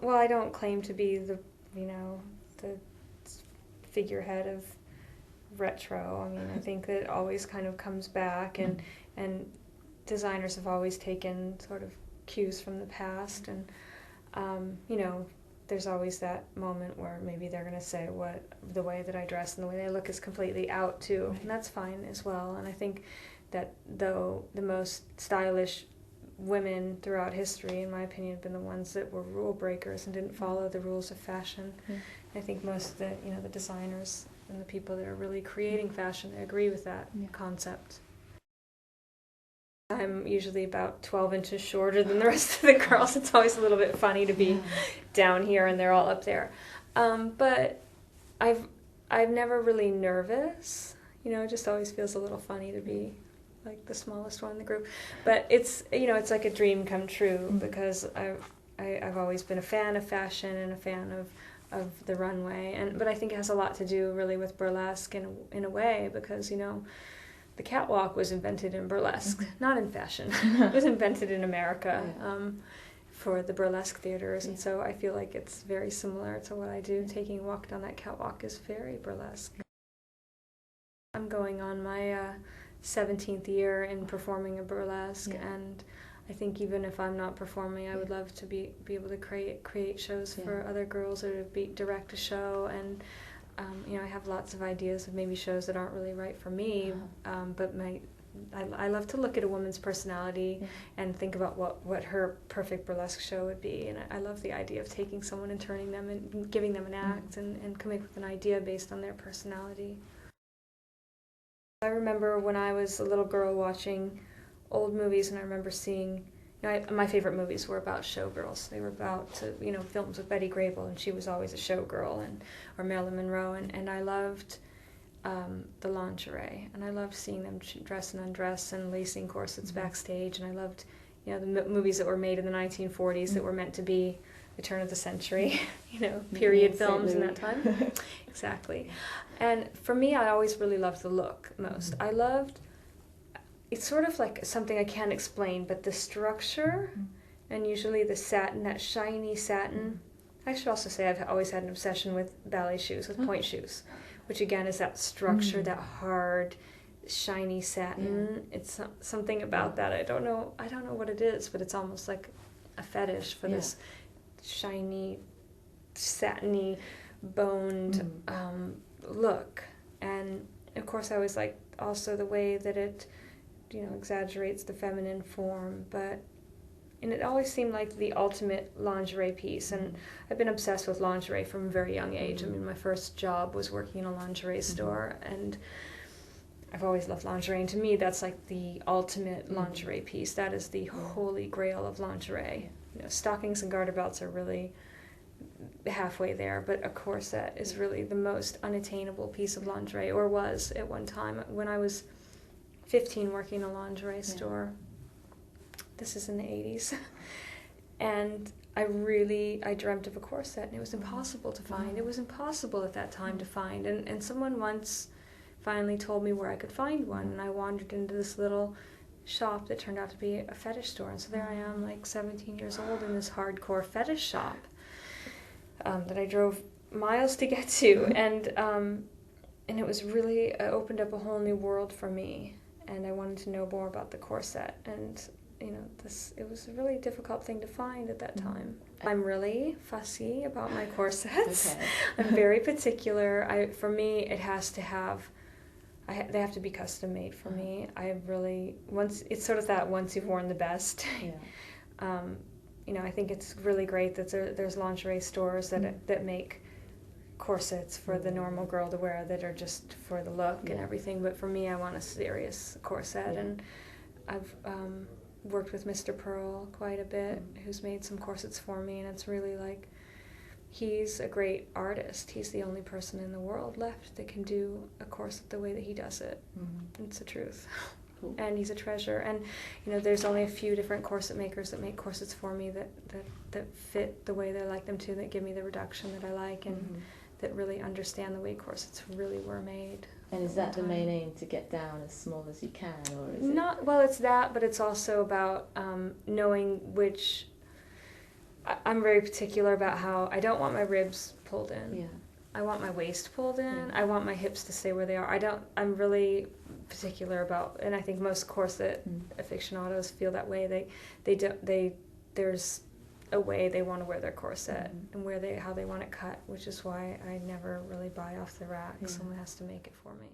well, I don't claim to be the, you know, the figurehead of retro. I mean, I think that it always kind of comes back, and designers have always taken sort of cues from the past, and you know, there's always that moment where maybe they're going to say what the way that I dress and the way I look is completely out too, and that's fine as well. And I think that though the most stylish women throughout history, in my opinion, have been the ones that were rule breakers and didn't follow the rules of fashion. I think most of the, you know, the designers and the people that are really creating fashion, they agree with that concept. I'm usually about 12 inches shorter than the rest of the girls. It's always a little bit funny to be down here and they're all up there. But I'm never really nervous. You know, it just always feels a little funny to be like the smallest one in the group. But it's, you know, it's like a dream come true, because I've always been a fan of fashion and a fan of the runway. But I think it has a lot to do really with burlesque in a way, because, you know, the catwalk was invented in burlesque, not in fashion. It was invented in America for the burlesque theaters, and so I feel like it's very similar to what I do. Taking a walk down that catwalk is very burlesque. I'm going on my 17th year in performing a burlesque, and I think even if I'm not performing, I would love to be able to create shows for other girls, or to direct a show. And you know, I have lots of ideas of maybe shows that aren't really right for me, but I love to look at a woman's personality and think about what her perfect burlesque show would be. And I love the idea of taking someone and turning them and giving them an act and coming up with an idea based on their personality. I remember when I was a little girl watching old movies, and I remember seeing, you know, my favorite movies were about showgirls. They were about, you know, films with Betty Grable, and she was always a showgirl, or Marilyn Monroe, and I loved the lingerie, and I loved seeing them dress and undress and lacing corsets backstage, and I loved, you know, the movies that were made in the 1940s that were meant to be the turn of the century, you know, period films in that time. Exactly. And for me, I always really loved the look most. I loved, it's sort of like something I can't explain, but the structure, and usually the satin, that shiny satin. I should also say I've always had an obsession with ballet shoes, with point shoes, which again is that structure, that hard, shiny satin. It's something about that. I don't know what it is, but it's almost like a fetish for this shiny, satiny, boned look. And of course I always liked also the way that it, you know, exaggerates the feminine form, and it always seemed like the ultimate lingerie piece. And I've been obsessed with lingerie from a very young age. I mean, my first job was working in a lingerie store, and I've always loved lingerie, and to me that's like the ultimate lingerie piece. That is the holy grail of lingerie. You know, stockings and garter belts are really halfway there, but a corset is really the most unattainable piece of lingerie, or was at one time. When I was 15 working in a lingerie store, this is in the 80s, and I dreamt of a corset, and it was impossible to find. It was impossible at that time to find, and someone once finally told me where I could find one, and I wandered into this little shop that turned out to be a fetish store, and so there I am, like 17 years old, in this hardcore fetish shop that I drove miles to get to, and it was really opened up a whole new world for me, and I wanted to know more about the corset. And you know, it was a really difficult thing to find at that time. I'm really fussy about my corsets. I'm very particular. For me, it has to have, they have to be custom made for me. It's sort of that once you've worn the best. You know, I think it's really great that there's lingerie stores that make corsets for the normal girl to wear that are just for the look and everything. But for me, I want a serious corset, and I've worked with Mr. Pearl quite a bit, who's made some corsets for me, and it's really like, he's a great artist. He's the only person in the world left that can do a corset the way that he does it. It's the truth. Cool. And he's a treasure. And you know, there's only a few different corset makers that make corsets for me that fit the way that I like them to, that give me the reduction that I like, and that really understand the way corsets really were made. And is that the main aim, to get down as small as you can, or is it? Well, it's that, but it's also about knowing which I'm very particular about how I don't want my ribs pulled in. Yeah. I want my waist pulled in. Yeah. I want my hips to stay where they are. I'm really particular about, and I think most corset aficionados feel that way. There's a way they want to wear their corset and how they want it cut, which is why I never really buy off the rack. Yeah. Someone has to make it for me.